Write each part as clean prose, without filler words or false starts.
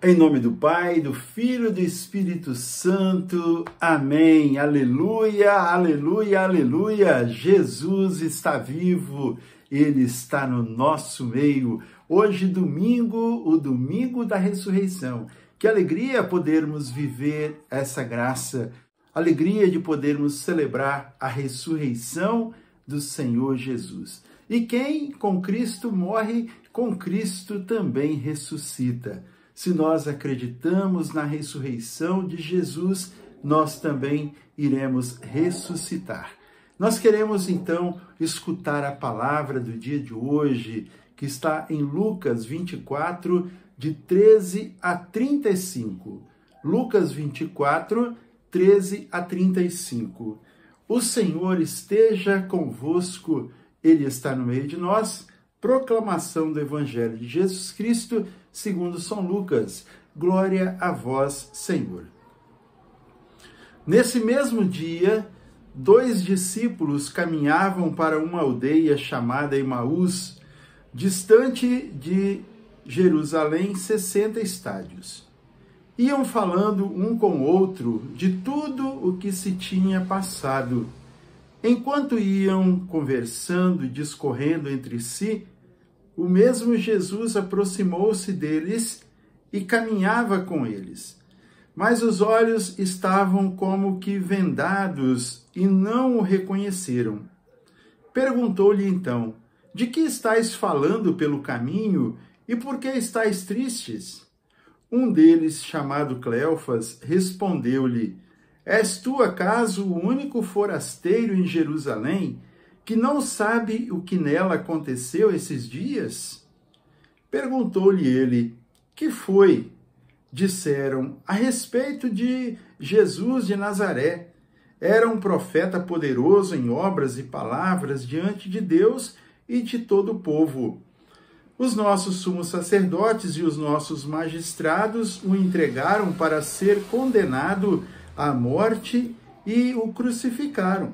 Em nome do Pai, do Filho e do Espírito Santo. Amém. Aleluia, aleluia, aleluia. Jesus está vivo. Ele está no nosso meio. Hoje, domingo, o domingo da ressurreição. Que alegria podermos viver essa graça. Alegria de podermos celebrar a ressurreição do Senhor Jesus. E quem com Cristo morre, com Cristo também ressuscita. Se nós acreditamos na ressurreição de Jesus, nós também iremos ressuscitar. Nós queremos, então, escutar a palavra do dia de hoje, que está em Lucas 24, de 13 a 35. Lucas 24, 13 a 35. O Senhor esteja convosco, Ele está no meio de nós. Proclamação do Evangelho de Jesus Cristo, segundo São Lucas. Glória a vós, Senhor. Nesse mesmo dia, 2 discípulos caminhavam para uma aldeia chamada Emaús, distante de Jerusalém 60 estádios. Iam falando um com o outro de tudo o que se tinha passado. Enquanto iam conversando e discorrendo entre si, o mesmo Jesus aproximou-se deles e caminhava com eles. Mas os olhos estavam como que vendados e não o reconheceram. Perguntou-lhe então: de que estáis falando pelo caminho e por que estáis tristes? Um deles, chamado Cleofas, respondeu-lhe: és tu, acaso, o único forasteiro em Jerusalém que não sabe o que nela aconteceu esses dias? Perguntou-lhe ele: que foi? Disseram: a respeito de Jesus de Nazaré. Era um profeta poderoso em obras e palavras diante de Deus e de todo o povo. Os nossos sumos sacerdotes e os nossos magistrados o entregaram para ser condenado à morte e o crucificaram.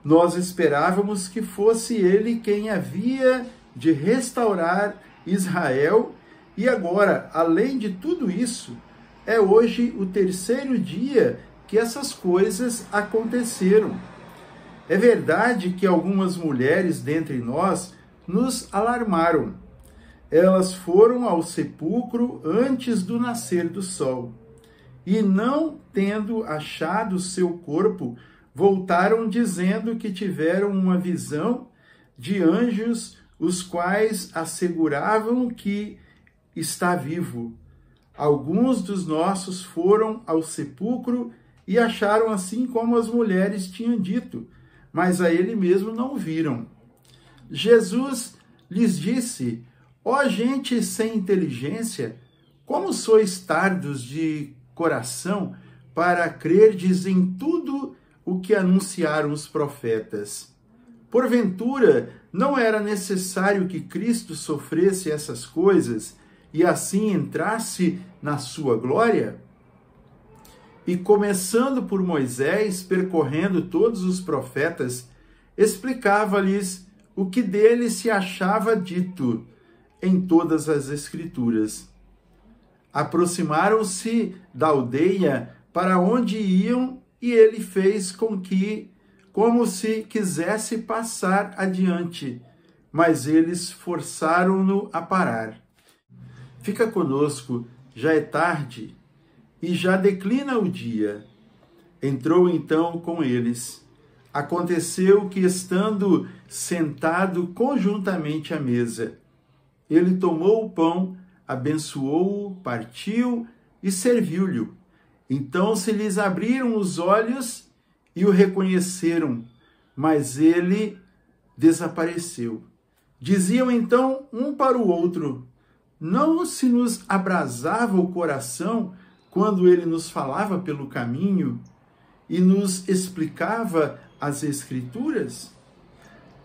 Nós esperávamos que fosse ele quem havia de restaurar Israel, e agora, além de tudo isso, é hoje o 3º dia que essas coisas aconteceram. É verdade que algumas mulheres dentre nós nos alarmaram. Elas foram ao sepulcro antes do nascer do sol, e não tendo achado seu corpo, voltaram dizendo que tiveram uma visão de anjos, os quais asseguravam que está vivo. Alguns dos nossos foram ao sepulcro e acharam assim como as mulheres tinham dito, mas a ele mesmo não viram. Jesus lhes disse: ó gente sem inteligência, como sois tardos de coração para crerdes em tudo o que anunciaram os profetas? Porventura, não era necessário que Cristo sofresse essas coisas e assim entrasse na sua glória? E começando por Moisés, percorrendo todos os profetas, explicava-lhes o que dele se achava dito em todas as Escrituras. Aproximaram-se da aldeia para onde iam e ele fez com que, como se quisesse passar adiante, mas eles forçaram-no a parar. Fica conosco, já é tarde e já declina o dia. Entrou então com eles. Aconteceu que, estando sentado conjuntamente à mesa, ele tomou o pão, abençoou-o, partiu e serviu-lhe. Então se lhes abriram os olhos e o reconheceram, mas ele desapareceu. Diziam então um para o outro: não se nos abrasava o coração quando ele nos falava pelo caminho e nos explicava as Escrituras?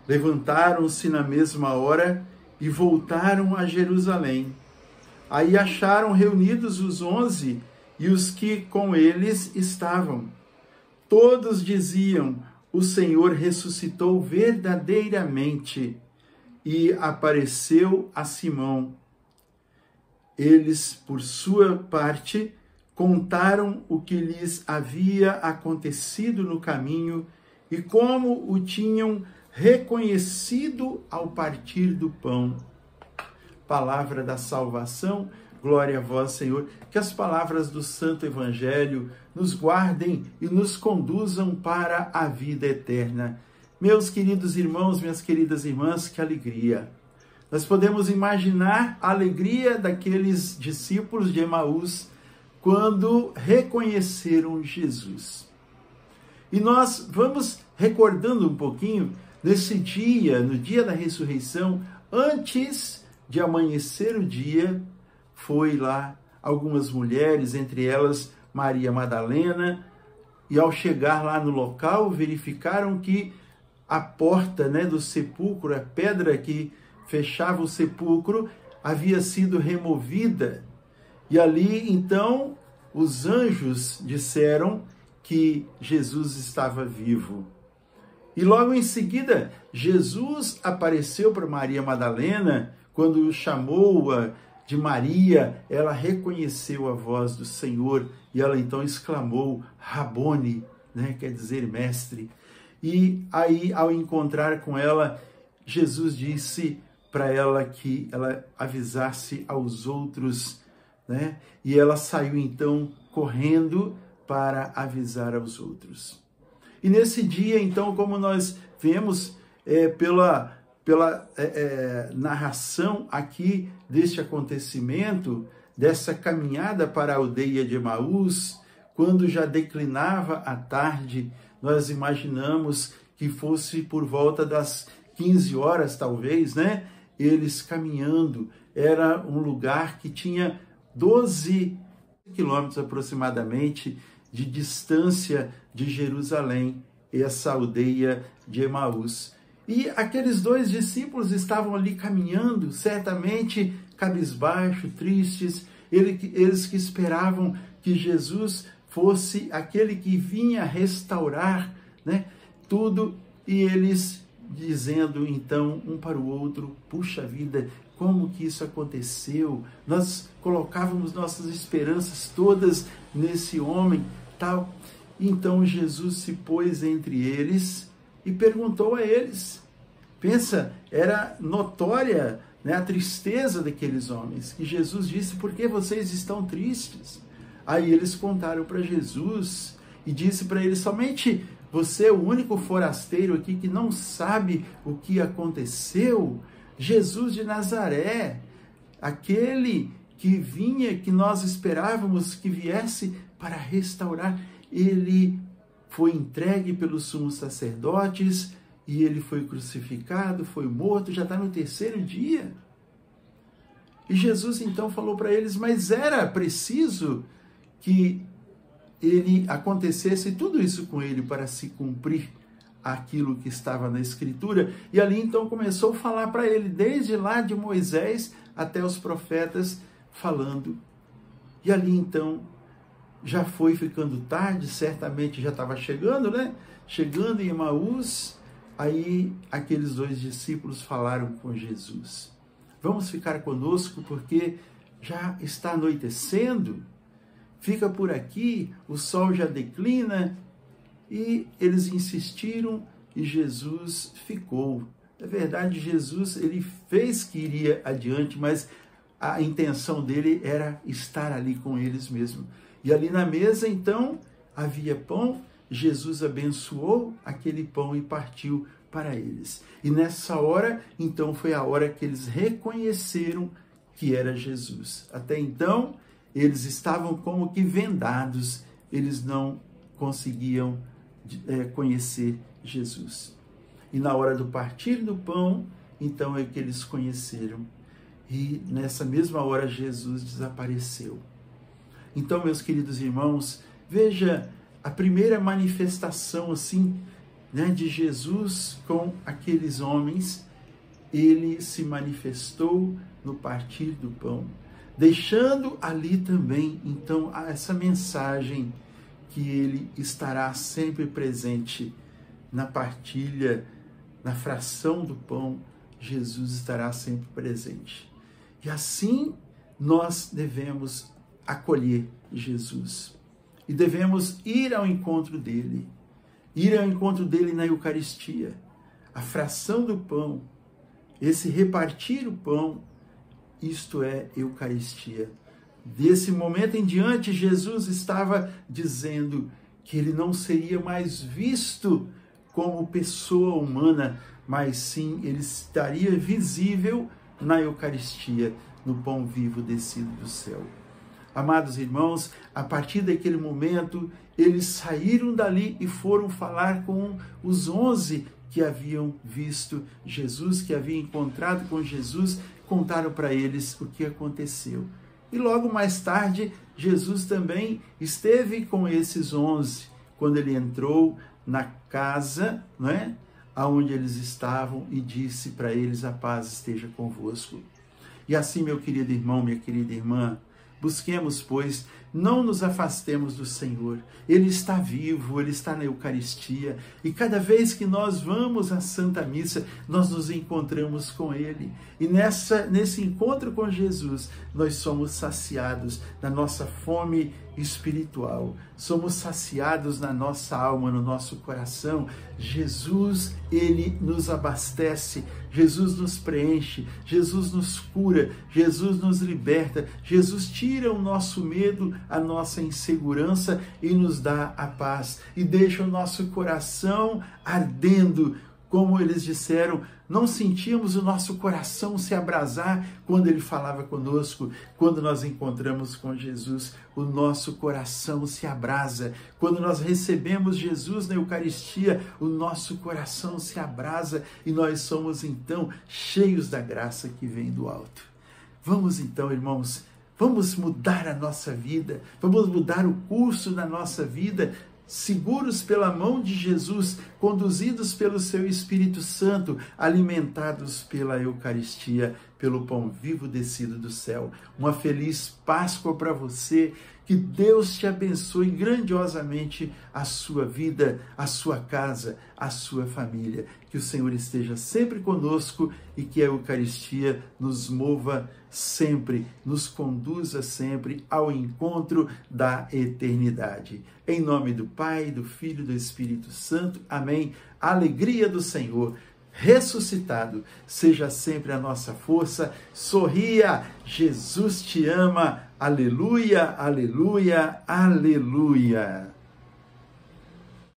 Levantaram-se na mesma hora e voltaram a Jerusalém. Aí acharam reunidos os 11 e os que com eles estavam. Todos diziam: o Senhor ressuscitou verdadeiramente e apareceu a Simão. Eles, por sua parte, contaram o que lhes havia acontecido no caminho e como o tinham reconhecido ao partir do pão. Palavra da salvação, glória a vós, Senhor. Que as palavras do Santo Evangelho nos guardem e nos conduzam para a vida eterna. Meus queridos irmãos, minhas queridas irmãs, que alegria! Nós podemos imaginar a alegria daqueles discípulos de Emaús quando reconheceram Jesus. E nós vamos recordando um pouquinho nesse dia, no dia da ressurreição, antes de amanhecer o dia, foi lá algumas mulheres, entre elas Maria Madalena, e ao chegar lá no local, verificaram que a porta, do sepulcro, a pedra que fechava o sepulcro, havia sido removida. E ali, então, os anjos disseram que Jesus estava vivo. E logo em seguida, Jesus apareceu para Maria Madalena. Quando chamou-a de Maria, ela reconheceu a voz do Senhor e ela então exclamou, Rabone, quer dizer mestre. E aí, ao encontrar com ela, Jesus disse para ela que ela avisasse aos outros, e ela saiu então correndo para avisar aos outros. E nesse dia, então, como nós vemos pela narração aqui deste acontecimento, dessa caminhada para a aldeia de Emaús, quando já declinava a tarde, nós imaginamos que fosse por volta das 15 horas, talvez, eles caminhando. Era um lugar que tinha 12 quilômetros aproximadamente de distância de Jerusalém, essa aldeia de Emaús. E aqueles dois discípulos estavam ali caminhando, certamente cabisbaixo, tristes, eles que esperavam que Jesus fosse aquele que vinha restaurar, tudo, e eles dizendo então um para o outro, puxa vida, como que isso aconteceu? Nós colocávamos nossas esperanças todas nesse homem, tal. Então Jesus se pôs entre eles e perguntou a eles. Pensa, era notória a tristeza daqueles homens. E Jesus disse, por que vocês estão tristes? Aí eles contaram para Jesus e disse para eles, somente você é o único forasteiro aqui que não sabe o que aconteceu? Jesus de Nazaré, aquele que vinha, que nós esperávamos que viesse para restaurar, ele foi entregue pelos sumos sacerdotes e ele foi crucificado, foi morto, já está no 3º dia. E Jesus então falou para eles, mas era preciso que ele acontecesse tudo isso com ele para se cumprir aquilo que estava na Escritura. E ali então começou a falar para ele, desde lá de Moisés até os profetas, falando. E ali então já foi ficando tarde, certamente já estava chegando, Chegando em Emaús, aí aqueles dois discípulos falaram com Jesus. Vamos ficar conosco porque já está anoitecendo, fica por aqui, o sol já declina. E eles insistiram e Jesus ficou. É verdade, Jesus ele fez que iria adiante, mas a intenção dele era estar ali com eles mesmo. E ali na mesa, então, havia pão, Jesus abençoou aquele pão e partiu para eles. E nessa hora, então, foi a hora que eles reconheceram que era Jesus. Até então, eles estavam como que vendados, eles não conseguiam conhecer Jesus. E na hora do partir do pão, então é que eles conheceram. E nessa mesma hora Jesus desapareceu. Então, meus queridos irmãos, veja a primeira manifestação assim, de Jesus com aqueles homens. Ele se manifestou no partir do pão, deixando ali também, então, essa mensagem que ele estará sempre presente na partilha, na fração do pão, Jesus estará sempre presente. E assim, nós devemos acolher Jesus e devemos ir ao encontro dele na Eucaristia. A fração do pão, esse repartir o pão, isto é Eucaristia. Desse momento em diante, Jesus estava dizendo que ele não seria mais visto como pessoa humana, mas sim ele estaria visível na Eucaristia, no pão vivo descido do céu. Amados irmãos, a partir daquele momento, eles saíram dali e foram falar com os 11 que haviam visto Jesus, que haviam encontrado com Jesus, contaram para eles o que aconteceu. E logo mais tarde, Jesus também esteve com esses 11, quando ele entrou na casa, não é? Aonde eles estavam, e disse para eles: a paz esteja convosco. E assim, meu querido irmão, minha querida irmã, busquemos, pois, não nos afastemos do Senhor. Ele está vivo, Ele está na Eucaristia. E cada vez que nós vamos à Santa Missa, nós nos encontramos com Ele. E nesse encontro com Jesus, nós somos saciados na nossa fome espiritual. Somos saciados na nossa alma, no nosso coração. Jesus, Ele nos abastece. Jesus nos preenche. Jesus nos cura. Jesus nos liberta. Jesus tira o nosso medo, a nossa insegurança e nos dá a paz. E deixa o nosso coração ardendo. Como eles disseram, não sentíamos o nosso coração se abrasar quando Ele falava conosco. Quando nós encontramos com Jesus, o nosso coração se abrasa. Quando nós recebemos Jesus na Eucaristia, o nosso coração se abrasa e nós somos então cheios da graça que vem do alto. Vamos então, irmãos, vamos mudar a nossa vida, vamos mudar o curso da nossa vida, seguros pela mão de Jesus, conduzidos pelo seu Espírito Santo, alimentados pela Eucaristia, pelo pão vivo descido do céu. Uma feliz Páscoa para você, que Deus te abençoe grandiosamente a sua vida, a sua casa, a sua família. Que o Senhor esteja sempre conosco e que a Eucaristia nos mova sempre, nos conduza sempre ao encontro da eternidade. Em nome do Pai, do Filho e do Espírito Santo. Amém. A alegria do Senhor ressuscitado seja sempre a nossa força. Sorria, Jesus te ama. Aleluia, aleluia, aleluia.